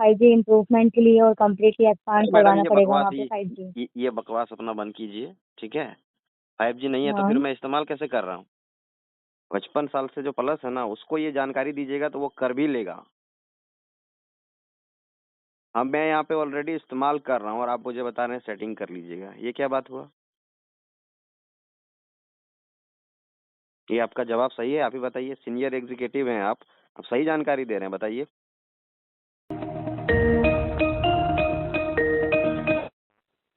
5G improvement के लिए और कम्प्लीटली एक्सपांड मैडम करवाना पड़ेगा वहाँ पे 5G। ये बकवास अपना बंद कीजिए, ठीक है। 5G नहीं है तो फिर हाँ मैं इस्तेमाल कैसे कर रहा हूँ? 55 साल से जो प्लस है ना, उसको ये जानकारी दीजिएगा तो वो कर भी लेगा। हाँ, मैं यहाँ पे ऑलरेडी इस्तेमाल कर रहा हूँ और आप मुझे बता रहे हैं सेटिंग कर लीजिएगा। ये क्या बात हुआ? ये आपका जवाब सही है? आप ही बताइए, सीनियर एग्जीक्यूटिव हैं आप सही जानकारी दे रहे हैं, बताइए।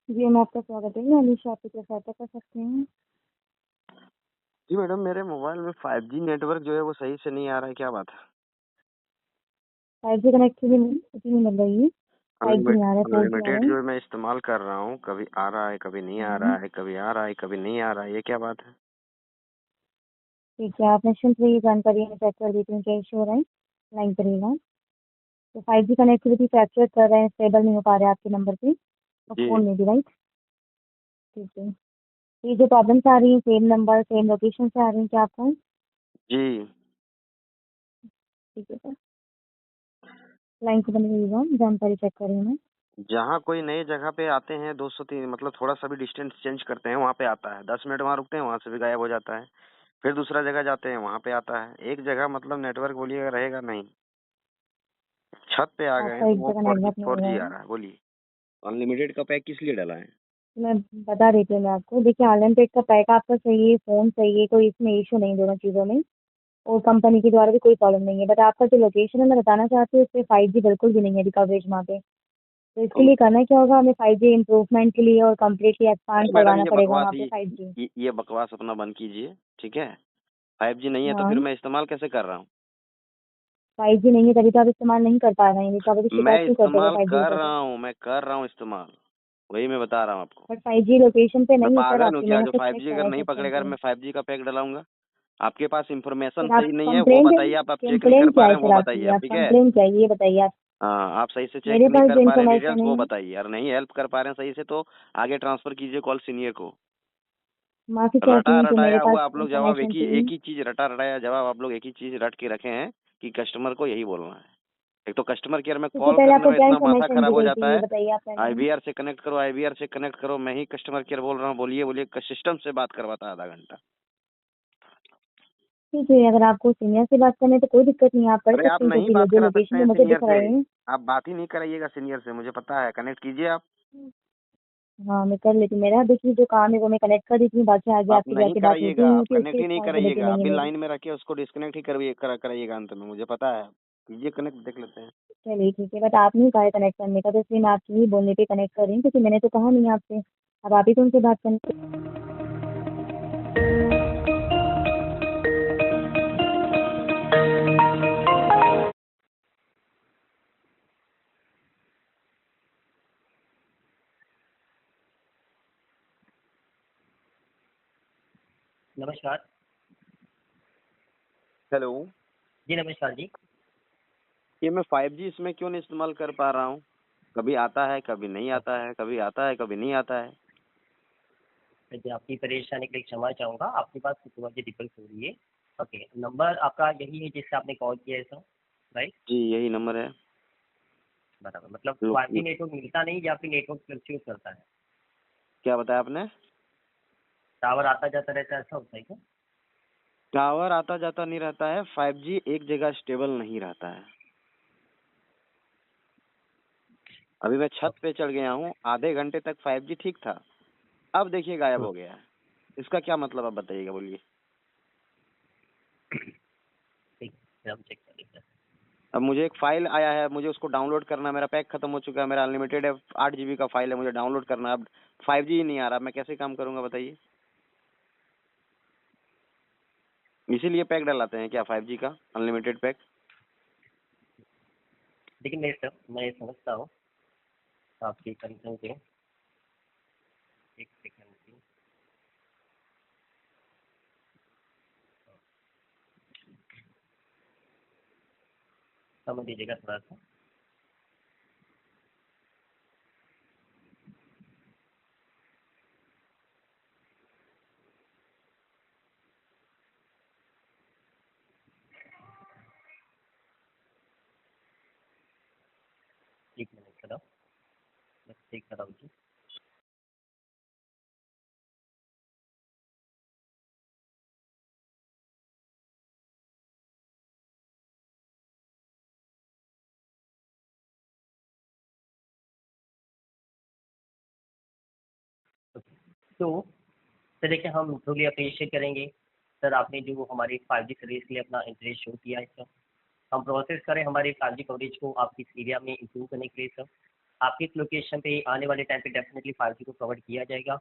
जी, मैं आपका स्वागत है। मैं अलीशा आपकी क्या सहायता कर सकते हैं? जी मैडम, मेरे मोबाइल में 5G नेटवर्क जो है वो सही से नहीं आ रहा है, क्या बात है? 5G कनेक्टिविटी नहीं मिल रही है। 5G नहीं आ रहा है, 4G आ रहा अनलिमिटेड है। जो है मैं इस्तेमाल कर रहा हूँ, कभी आ रहा है कभी नहीं आ रहा है, कभी आ रहा है कभी नहीं आ रहा है, ये क्या बात है? ठीक है, आप निश्चिंत रहिए, जानकारी मैं चेक कर देती हूँ क्या इशू हो रहा है। लाइन करिएगा। तो 5G कनेक्टिविटी फ्रैक्चर कर रहे हैं, स्टेबल नहीं हो पा रहा है आपके नंबर पे और जी फोन में भी, राइट? ठीक है। तो ये जो प्रॉब्लम्स आ रही हैं, सेम नंबर सेम लोकेशन से आ रही हैं क्या आपको? जी। ठीक है सर, लाइन को बनी रहिएगा, जानकारी चेक कर रही हूँ मैं। जहाँ कोई नई जगह पे आते हैं 203 मतलब थोड़ा सा भी डिस्टेंस चेंज करते हैं वहाँ पे आता है, 10 मिनट वहाँ रुकते हैं वहाँ से भी गायब हो जाता है। फिर दूसरा जगह जाते हैं वहाँ पे आता है, एक जगह मतलब नेटवर्क बोलिएगा रहेगा नहीं। छत पे आ गए हैं आपका तो एक वो जगह फोर जी नेटवर्क नहीं फोर हो रहा जी आ है। रहा है, बोलिए। अनलिमिटेड का पैक किस लिए डाला है? मैं बता देती हूँ मैं आपको। देखिए, अनलिमिटेड का पैक आपका सही है, फ़ोन सही है, कोई इसमें इशू नहीं दोनों चीज़ों में, और कंपनी के द्वारा भी कोई प्रॉब्लम नहीं है। बट आपका जो लोकेशन है मैं बताना चाहती हूँ, इस पे 5G बिल्कुल भी नहीं है अभी कवरेज वहाँ पे। तो इसके तो लिए करना क्या होगा, हमें 5G इम्प्रूवमेंट के लिए और कम्प्लीटली एक्सपांड मैडम करवाना ये पड़ेगा बकवास वहाँ पे 5G। ये बकवास अपना बंद कीजिए, ठीक है। 5G नहीं है तो फिर हाँ, मैं इस्तेमाल कैसे कर रहा हूँ? 5G नहीं है तभी तो आप इस्तेमाल नहीं कर पा रहे हैं, नहीं तो आप अभी मैं शिकायत क्यों करते हो इस्तेमाल 5G कर का तो? रहा हूँ, मैं कर रहा हूँ इस्तेमाल, वही मैं बता रहा हूँ आपको। बट 5G लोकेशन पे मैं नहीं है सर पागल हूँ आपकी, क्या मैंने जो खुद चेक 5G करा अगर है नहीं सिस्टम पकड़ेगा पे। मैं 5G का पैक डलाऊंगा? आपके पास इंफॉर्मेशन सर आप सही नहीं है वो कंप्लेंट बताइए, आप चेक नहीं कर कंप्लेंट पा क्या है रहे हैं वो सर बताइए आपकी? आप, आप ठीक है। कंप्लेंट क्या है ये बताइए आप। हाँ, आप सही से चेक मेरे नहीं पास कर जो पा रहे हैं डिटेल्स इन्फॉर्मेशन वो है, बताइए, और नहीं हेल्प कर पा रहे हैं सही से तो आगे ट्रांसफर कीजिए कॉल सीनियर को। माफ़ी चाहती रटा हूँ जो मेरे रटाया पास हुआ आप लोग जवाब इन्फॉर्मेशन थी। एक ही चीज रटा रटाया जवाब आप लोग एक ही चीज रट के रखे हैं कि कस्टमर को यही बोलना है। एक तो कस्टमर केयर में ठीक है, कॉल पहले करने आपको में क्या इतना माथा इन्फॉर्मेशन दी खराब हो गई जाता थी ये है। बताइए आप पहले। आईवीआर से कनेक्ट करो, आईवीआर से कनेक्ट करो, मैं ही कस्टमर केयर बोल रहा हूँ, बोलिए बोलिए, सिस्टम से बात करवाता है आधा घंटा। ठीक है, अगर आपको सीनियर से बात करनी है तो कोई दिक्कत नहीं है, आप कर अरे आप सकते हैं, नहीं क्योंकि बात जो करा सकते लोकेशन पे हैं मुझे सीनियर दिख से, रहे हैं। आप बात ही नहीं कराइएगा सीनियर से, मुझे पता है, कनेक्ट कीजिए आप। हाँ, मैं कर लेती हूँ। मेरा देखिए जो काम है वो मैं कनेक्ट कर देती हूँ, बाकी आगे आप आपकी नहीं जाके बात होती कराइएगा, नहीं आप होती, उसकी कनेक्ट ही नहीं रिस्पॉन्सिबिलिटी कराइएगा, नहीं है अभी मेरी। लाइन में रखिए उसको डिस्कनेक्ट ही कराइएगा अंत में, मुझे पता है। कीजिए कनेक्ट, देख लेते हैं। चलिए ठीक है, बट आपने ही कहा है कनेक्ट करने का, तो इसलिए मैं आपकी ही बोलने पे कनेक्ट कर रही हूँ, क्योंकि मैंने तो कहा नहीं आपसे। अब आप ही तो उनसे बात करनी। नमस्कार। हेलो। जी नमस्कार जी। ये मैं 5G इसमें क्यों नहीं इस्तेमाल कर पा रहा हूँ? कभी आता है कभी नहीं आता है, कभी आता है कभी नहीं आता है। जी, आपकी परेशानी के लिए क्षमा चाहूँगा। आपके पास सुबह की दिक्कत हो रही है। ओके, नंबर आपका यही है जिससे आपने कॉल किया है सर, राइट? जी यही नंबर है। बराबर, मतलब लो, 5G नेटवर्क मिलता नहीं या फिर नेटवर्क फ्लक्चुएट करता है? क्या बताया आपने? टावर आता जाता रहता है, ऐसा होता है क्या? टावर आता जाता नहीं रहता है, 5G एक जगह स्टेबल नहीं रहता है। अभी मैं छत पे चढ़ गया हूँ, आधे घंटे तक 5G ठीक था, अब देखिए गायब हो गया है। इसका क्या मतलब आप बताइएगा, बोलिए। ठीक है, हम चेक कर लेते हैं। अब मुझे एक फाइल आया है, मुझे उसको डाउनलोड करना है, मेरा पैक खत्म हो चुका है, मेरा अनलिमिटेड है, 8 GB का फाइल है, मुझे डाउनलोड करना है। अब 5G ही नहीं आ रहा, मैं कैसे काम करूंगा बताइए। इसीलिए पैक डलाते हैं क्या 5G का, अनलिमिटेड पैक? लेकिन मैं समझता हूँ आपकी कंसर्न को। एक सेकंड की समझ लीजिएगा थोड़ा सा। एक मिनट सर, मैं चेक कर रहा हूँ जी। तो सर देखिए, हम ट्रूली अप्रिशिएट करेंगे सर, आपने जो हमारी 5G सर्विस के लिए अपना इंटरेस्ट शो किया है सर। हम प्रोसेस करें हमारे 5G कवरेज को आपकी इस एरिया में इम्प्रूव करने के लिए सर। आपकी इस लोकेशन पे आने वाले टाइम पे डेफिनेटली 5G को प्रोवाइड किया जाएगा।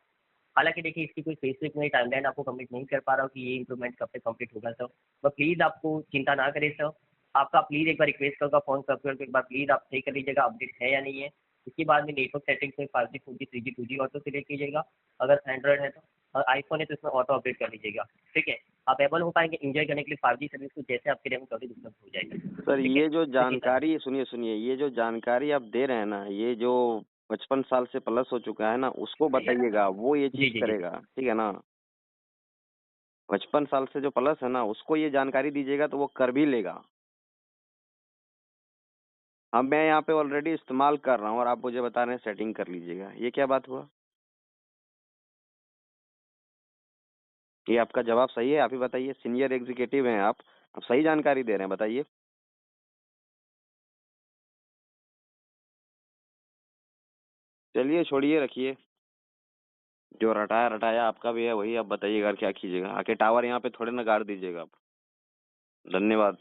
हालांकि देखिए, इसकी कोई स्पेसिफिक मैं टाइमलाइन आपको कमिट नहीं कर पा रहा हूँ कि ये इंप्रूवमेंट कब तक कंप्लीट होगा सर। बट प्लीज़ आपको चिंता ना करें सर। आपका प्लीज़ एक बार रिक्वेस्ट करूँगा फ़ोन करके एक बार प्लीज़ आप चेक कर लीजिएगा अपडेट है या नहीं है। इसके बाद में नेटवर्क सेटिंग्स में 5G 4G 3G 2G auto select कीजिएगा। अगर एंड्रॉयड है तो, और आईफोन है तो इसमें ऑटो अपडेट कर लीजिएगा। ठीक है, आप एबल हो पाएंगे इंजॉय करने के लिए 5G सर्विस को, जैसे आपके लिए कभी उपलब्ध हो जाएगा। सर ठीक है, ये जो तो चिंता जानकारी सुनिए ये जो जानकारी आप दे रहे हैं ना, ये जो 55 साल से प्लस हो चुका है ना, उसको बताइएगा, वो ये जी चीज जी जी करेगा, ठीक है ना। 55 साल से जो प्लस है ना, उसको ये जानकारी दीजिएगा तो वो कर भी लेगा। अब मैं यहाँ पे ऑलरेडी इस्तेमाल कर रहा हूँ और आप मुझे बता रहे हैं सेटिंग कर लीजिएगा, ये क्या बात हुआ? ये आपका जवाब सही है? आप ही बताइए, सीनियर एग्जीक्यूटिव हैं आप सही जानकारी दे रहे हैं, बताइए। चलिए छोड़िए, रखिए, जो रटाया रटाया आपका भी है, वही आप बताइएगा क्या कीजिएगा। आके टावर यहाँ पे थोड़े ना गाड़ दीजिएगा आप। धन्यवाद।